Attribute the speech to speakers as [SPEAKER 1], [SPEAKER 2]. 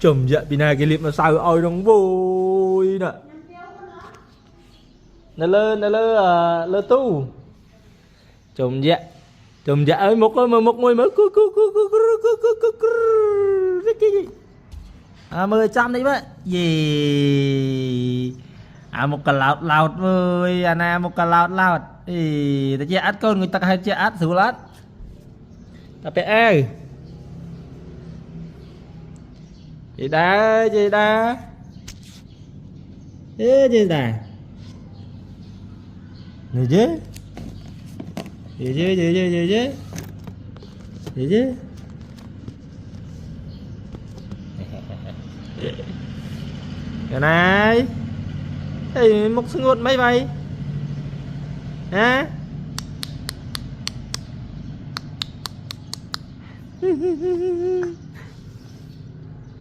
[SPEAKER 1] chùm dạ vì này cái clip mà sao ôi đông vui nè nó lơ tu chùm dạ ơi một ngôi mới à 10 trăm đấy vậy gì à một cái lọt ơi anh à một cái lọt thì ta chia át con người ta hay chia át xử lát ta bé ơi chị đá ê chị đá người chứ gì chứ cái này thì một sinh ngột mấy vậy hả